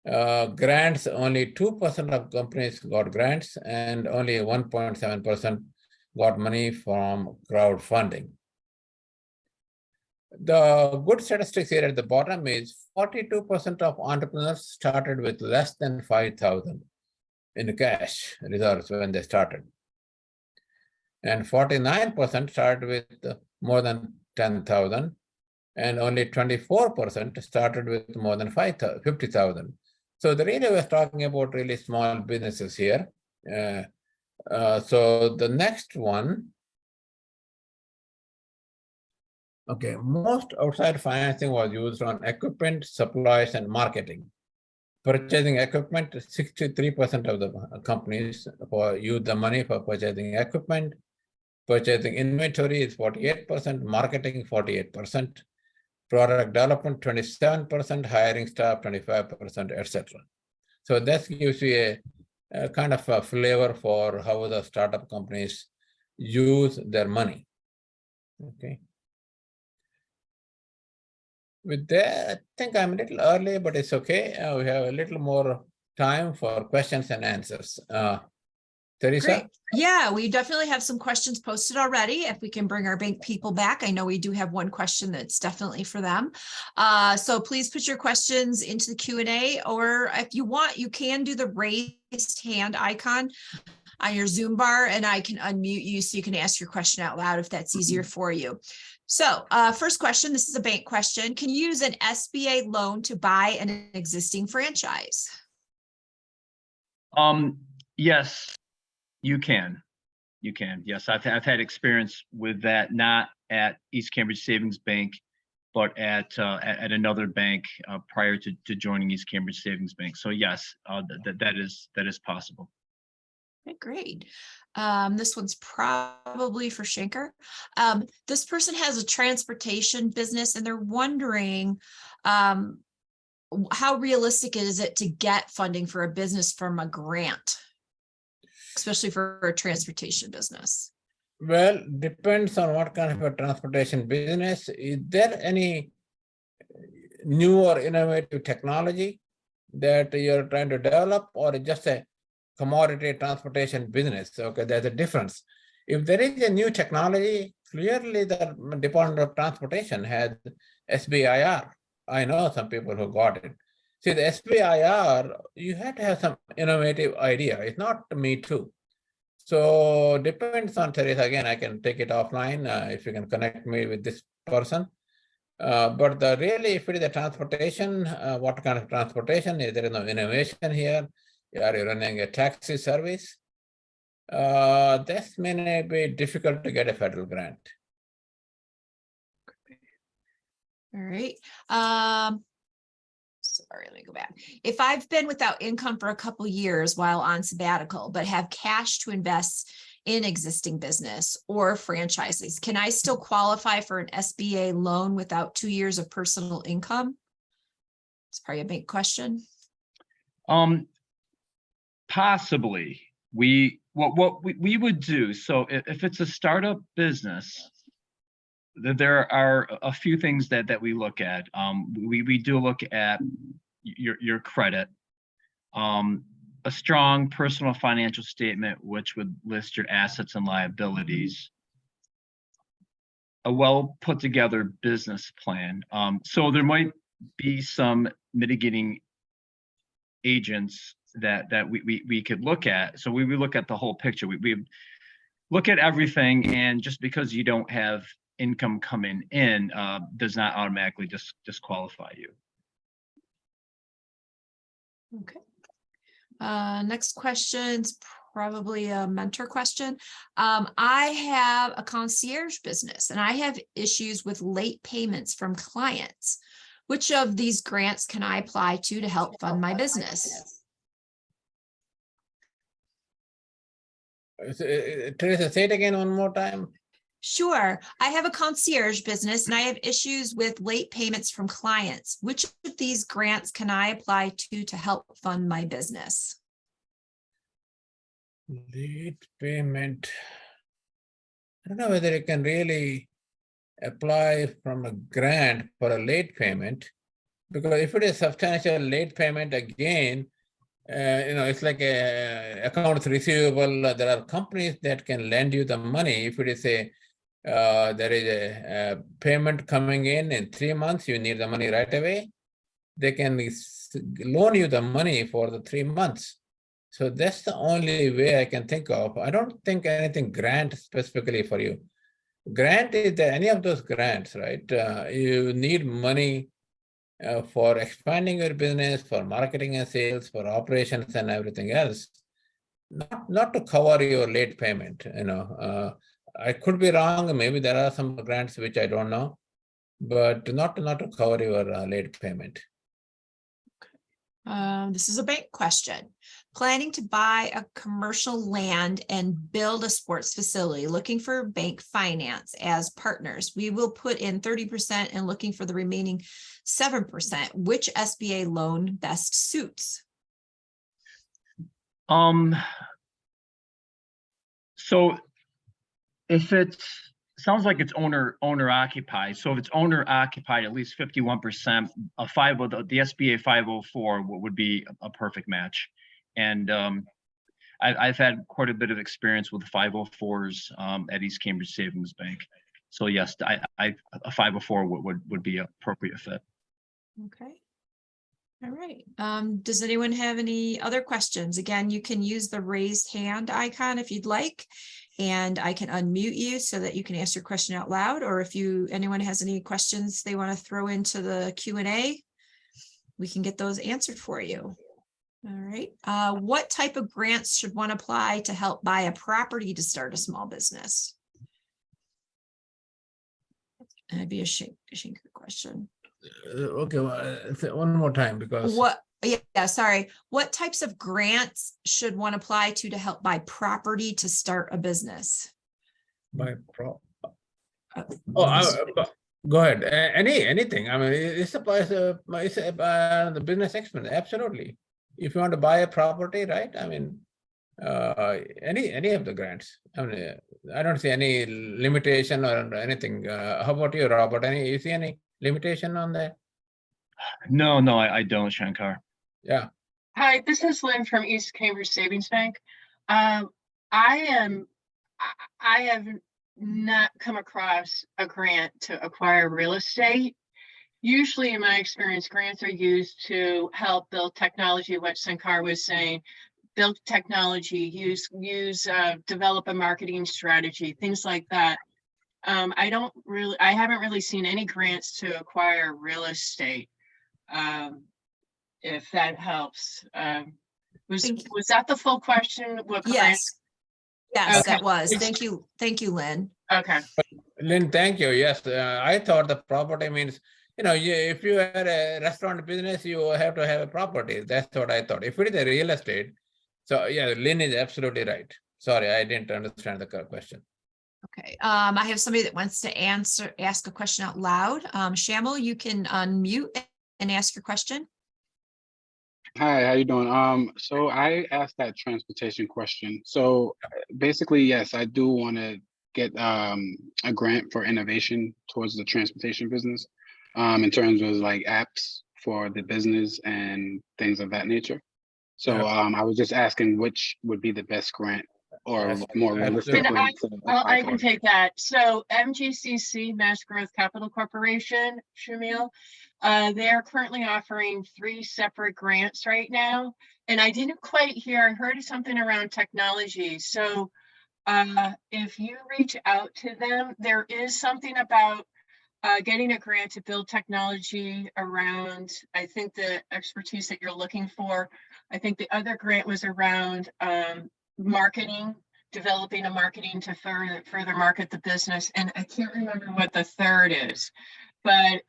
grants, only 2% of companies got grants and only 1.7% got money from crowdfunding. The good statistics here at the bottom is 42% of entrepreneurs started with less than 5,000 in cash reserves when they started. And 49% started with more than 10,000, and only 24% started with more than 50,000. So the really was talking about really small businesses here. So the next one. Okay, most outside financing was used on equipment, supplies, and marketing. Purchasing equipment, 63% of the companies use the money for purchasing equipment. Purchasing inventory is 48%, marketing 48%, product development 27%, hiring staff 25%, etc. So that gives you a kind of a flavor for how the startup companies use their money. Okay. With that, I think I'm a little early, but it's okay. We have a little more time for questions and answers. Teresa? Great. Yeah, we definitely have some questions posted already. If we can bring our bank people back, I know we do have one question that's definitely for them. So please put your questions into the Q&A, or if you want, you can do the raised hand icon on your Zoom bar, and I can unmute you so you can ask your question out loud if that's easier for you. So first question, this is a bank question. Can you use an SBA loan to buy an existing franchise? Yes, you can. You can. Yes, I've had experience with that, not at East Cambridge Savings Bank, but at another bank prior to joining East Cambridge Savings Bank. So yes, that is possible. Okay, great. This one's probably for Shanker. This person has a transportation business and they're wondering how realistic is it to get funding for a business from a grant, especially for a transportation business? Well, depends on what kind of a transportation business. Is there any new or innovative technology that you're trying to develop, or just a commodity transportation business? Okay, there's a difference. If there is a new technology, clearly the Department of Transportation has SBIR. I know some people who got it. See, the SBIR, you have to have some innovative idea. It's not me too. So depends on Teresa. Again, I can take it offline if you can connect me with this person. But really, if it is a transportation, what kind of transportation? Is there no innovation here? Are you running a taxi service? This may be difficult to get a federal grant. All right. Sorry, let me go back. If I've been without income for a couple of years while on sabbatical, but have cash to invest in existing business or franchises, can I still qualify for an SBA loan without 2 years of personal income? It's probably a big question. Possibly. What we would do, so if it's a startup business, there are a few things that we look at. We do look at your credit, a strong personal financial statement, which would list your assets and liabilities, a well put together business plan. So there might be some mitigating agents that we could look at. So we look at the whole picture. look at everything, and just because you don't have income coming in does not automatically disqualify you. Okay. Next question's probably a mentor question. I have a concierge business and I have issues with late payments from clients. Which of these grants can I apply to help fund my business? Teresa, say it again one more time. Sure. I have a concierge business and I have issues with late payments from clients. Which of these grants can I apply to help fund my business? Late payment. I don't know whether you can really apply from a grant for a late payment, because if it is substantial late payment again, it's like a accounts receivable. There are companies that can lend you the money. If it is there is a payment coming in 3 months, you need the money right away, they can loan you the money for the 3 months. So that's the only way I can think of. I don't think anything grant specifically for you. Grant is there, any of those grants, right? You need money for expanding your business, for marketing and sales, for operations and everything else, not to cover your late payment. I could be wrong. Maybe there are some grants which I don't know, but not to cover your late payment. This is a bank question. Planning to buy a commercial land and build a sports facility, looking for bank finance as partners. We will put in 30% and looking for the remaining 7%. Which SBA loan best suits? So if sounds like it's owner occupied. So if it's owner occupied, at least 51%, the SBA 504 would be a perfect match. And I've had quite a bit of experience with 504s at East Cambridge Savings Bank. So yes, a 504 would be an appropriate fit. Okay. All right. Does anyone have any other questions? Again, you can use the raised hand icon if you'd like, and I can unmute you so that you can ask your question out loud. Or if anyone has any questions they want to throw into the Q&A, we can get those answered for you. All right. What type of grants should one apply to help buy a property to start a small business? That'd be a Shinker question. Okay, one more time, because sorry. What types of grants should one apply to help buy property to start a business? Go ahead. Anything. I mean, it applies to the business expense. Absolutely. If you want to buy a property, right? I mean, any of the grants. I mean, I don't see any limitation or anything. How about you, Robert? You see any limitation on that? No, I don't, Shankar. Yeah. Hi, this is Lynn from East Cambridge Savings Bank. I have not come across a grant to acquire real estate. Usually, in my experience, grants are used to help build technology, what Shankar was saying, build technology, develop a marketing strategy, things like that. I haven't really seen any grants to acquire real estate. If that helps. Was that the full question? Yes, okay. That was. Thank you, Lynn. Okay. Lynn, thank you. Yes, I thought the property means, if you had a restaurant business, you have to have a property. That's what I thought. If it is a real estate, so yeah, Lynn is absolutely right. Sorry, I didn't understand the question. Okay, I have somebody that wants to ask a question out loud. Shamil, you can unmute and ask your question. Hi, how you doing? So I asked that transportation question. So basically, yes, I do want to get a grant for innovation towards the transportation business, in terms of like apps for the business and things of that nature. So I was just asking which would be the best grant or more realistic. I can take that. So MGCC, Mass Growth Capital Corporation, Shamil, they're currently offering 3 separate grants right now. And I didn't quite hear, I heard something around technology. So If you reach out to them, there is something about getting a grant to build technology around, I think, the expertise that you're looking for. I think the other grant was around marketing, developing a marketing to further market the business. And I can't remember what the third is, but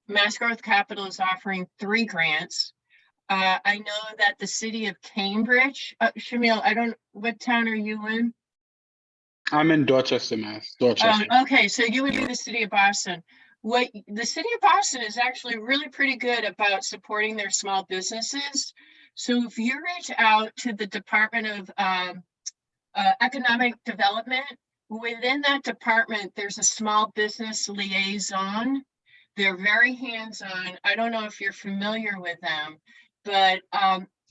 Mass Growth Capital is offering 3 grants. I know that the city of Cambridge, Shamil, what town are you in? I'm in Dorchester, Mass. Dorchester. Okay, so you would be the city of Boston. What the city of Boston is actually really pretty good about supporting their small businesses. So if you reach out to the Department of Economic Development, within that department, there's a small business liaison. They're very hands-on. I don't know if you're familiar with them, but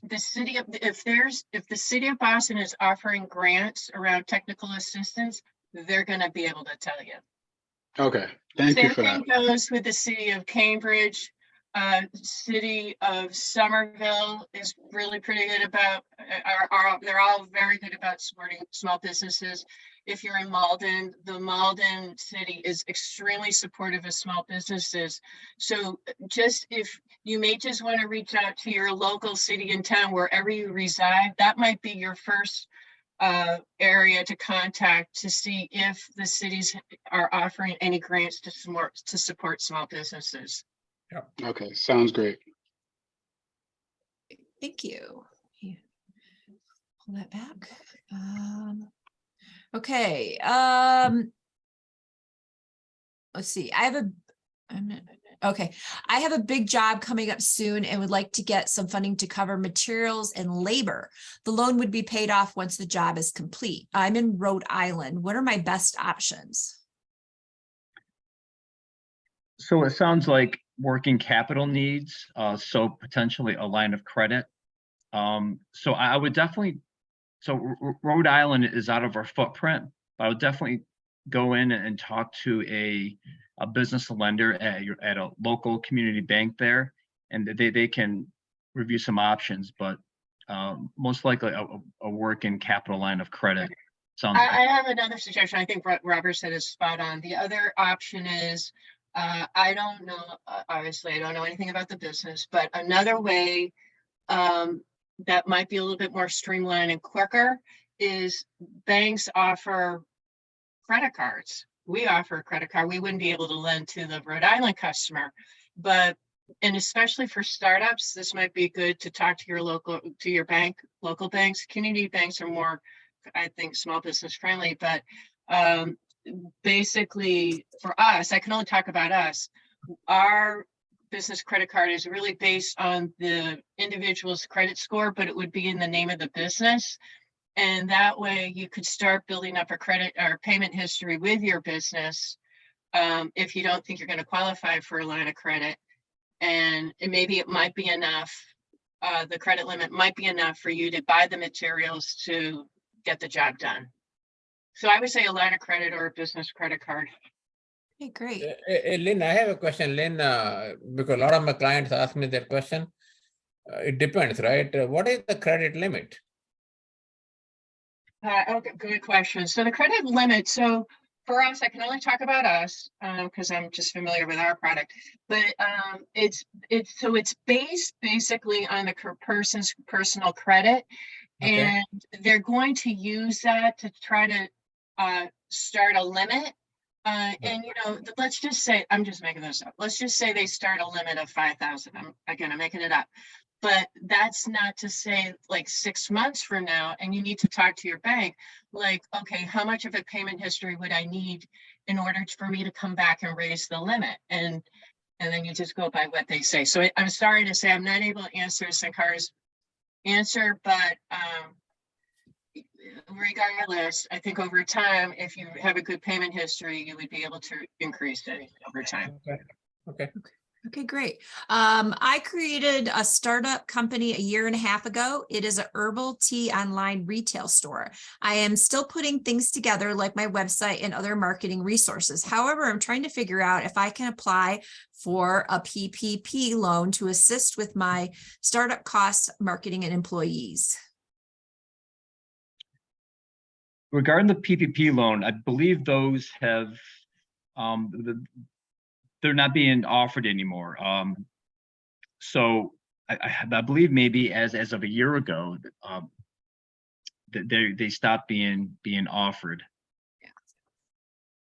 the city of, if the city of Boston is offering grants around technical assistance, they're going to be able to tell you. Okay, thank you for that. Same thing goes with the city of Cambridge. City of Somerville is really pretty good about, they're all very good about supporting small businesses. If you're in Malden, the Malden city is extremely supportive of small businesses. So just if you may just want to reach out to your local city and town, wherever you reside, that might be your first area to contact to see if the cities are offering any grants to support small businesses. Okay, sounds great. Thank you. Yeah. Pull that back. Okay. Let's see. I have a big job coming up soon and would like to get some funding to cover materials and labor. The loan would be paid off once the job is complete. I'm in Rhode Island. What are my best options? So it sounds like working capital needs, so potentially a line of credit. So I would definitely, Rhode Island is out of our footprint, but I would definitely go in and talk to a business lender at a local community bank there, and they can review some options, but most likely a working capital line of credit. Sounds I have another suggestion. I think what Robert said is spot on. The other option is, I don't know, obviously I don't know anything about the business, but another way that might be a little bit more streamlined and quicker is banks offer credit cards. We offer a credit card. We wouldn't be able to lend to the Rhode Island customer, and especially for startups, this might be good to talk to your local banks. Community banks are more, I think, small business friendly, but basically for us, I can only talk about us. Our business credit card is really based on the individual's credit score, but it would be in the name of the business. And that way you could start building up a credit or payment history with your business if you don't think you're going to qualify for a line of credit. And maybe it might be enough, the credit limit might be enough for you to buy the materials to get the job done. So I would say a line of credit or a business credit card. Okay, great. Lynn, I have a question, Lynn, because a lot of my clients ask me that question. It depends, right? What is the credit limit? Okay, good question. So the credit limit, so for us, I can only talk about us because I'm just familiar with our product, but it's based basically on the person's personal credit. Okay. And they're going to use that to try to start a limit. And, let's just say, I'm just making this up. Let's just say they start a limit of 5,000. I'm making it up. But that's not to say like 6 months from now, and you need to talk to your bank, like, okay, how much of a payment history would I need in order for me to come back and raise the limit? And then you just go by what they say. So I'm sorry to say I'm not able to answer Sankar's answer, but regardless, I think over time, if you have a good payment history, you would be able to increase it over time. Okay, great. I created a startup company a year and a half ago. It is a herbal tea online retail store. I am still putting things together like my website and other marketing resources. However, I'm trying to figure out if I can apply for a PPP loan to assist with my startup costs, marketing, and employees. regarding the PPP loan, I believe those have, they're not being offered anymore. So I believe maybe as of a year ago, that they stopped being offered.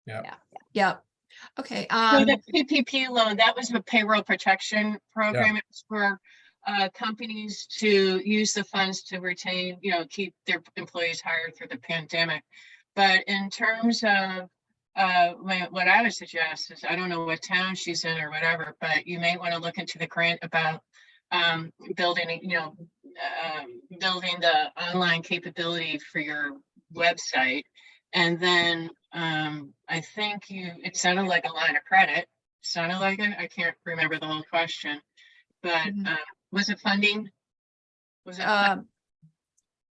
Yep. Okay. So the PPP loan, that was a payroll protection program. It was for companies to use the funds to retain, keep their employees hired through the pandemic. But in terms of what I would suggest is, I don't know what town she's in or whatever, but you may want to look into the grant about building, building the online capability for your website. And then I think it sounded like a line of credit. Sounded like it. I can't remember the whole question, but was it funding? Was it?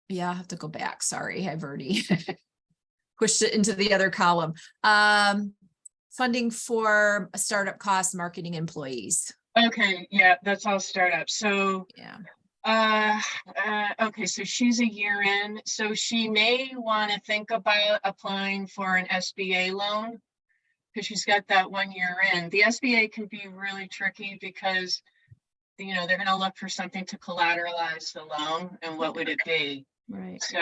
Yeah, I have to go back. Sorry, I've already pushed it into the other column. Funding for startup costs, marketing employees. Okay, yeah, that's all startup. So Yeah. Okay, so she's a year in, so she may want to think about applying for an SBA loan because she's got that 1 year in. The SBA can be really tricky because, they're going to look for something to collateralize the loan, and what would it be? Right. So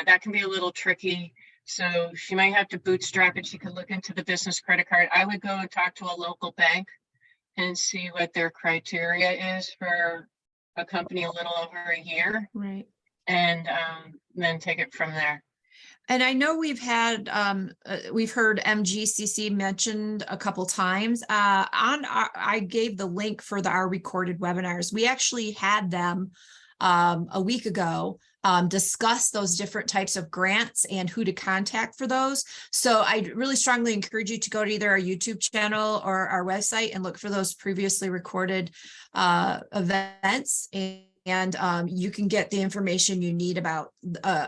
that can be a little tricky. So she might have to bootstrap it. She could look into the business credit card. I would go and talk to a local bank and see what their criteria is for a company a little over a year, Right. and then take it from there. And I know we've heard MGCC mentioned a couple times. I gave the link for our recorded webinars. We actually had them a week ago discuss those different types of grants and who to contact for those. So I really strongly encourage you to go to either our YouTube channel or our website and look for those previously recorded events. And you can get the information you need about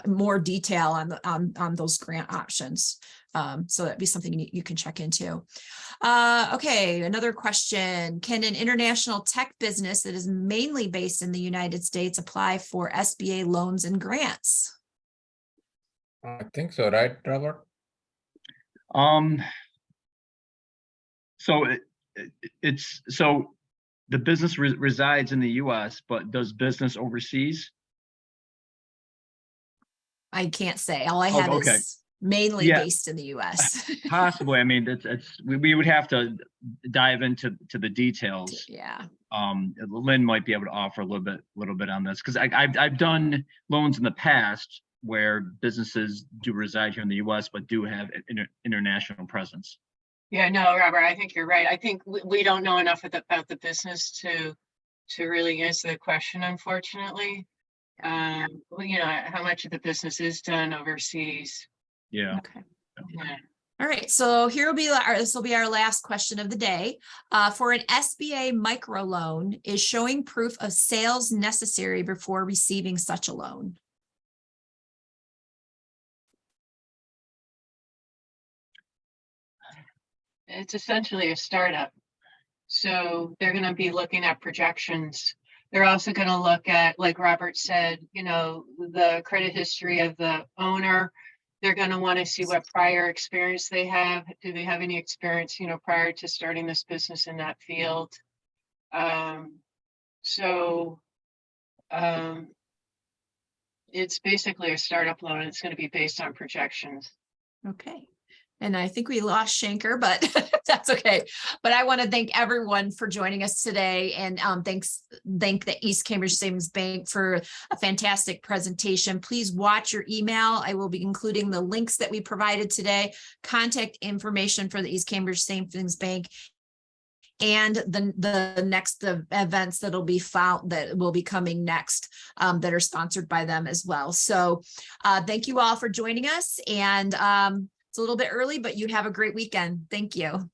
more detail on those grant options. So that'd be something you can check into. Okay, another question. Can an international tech business that is mainly based in the United States apply for SBA loans and grants? I think so, right, Robert? So so the business resides in the US, but does business overseas? I can't say. All I have okay. is mainly Yeah. based in the US. Possibly. I mean, we would have to dive into the details. Yeah. Lynn might be able to offer a little bit on this, because I've done loans in the past where businesses do reside here in the US, but do have international presence. Yeah, no, Robert, I think you're right. I think we don't know enough about the business to really answer the question, unfortunately. How much of the business is done overseas. Yeah. Okay. Yeah. All right, so this will be our last question of the day. For an SBA microloan, is showing proof of sales necessary before receiving such a loan? It's essentially a startup. So they're going to be looking at projections. They're also going to look at, like Robert said, the credit history of the owner. They're going to want to see what prior experience they have. Do they have any experience, prior to starting this business in that field? It's basically a startup loan. It's going to be based on projections. Okay. And I think we lost Shanker, but that's okay. But I want to thank everyone for joining us today, and thank the East Cambridge Savings Bank for a fantastic presentation. Please watch your email. I will be including the links that we provided today, contact information for the East Cambridge Savings Bank, and the next events that will be coming next that are sponsored by them as well. So thank you all for joining us, and it's a little bit early, but you have a great weekend. Thank you.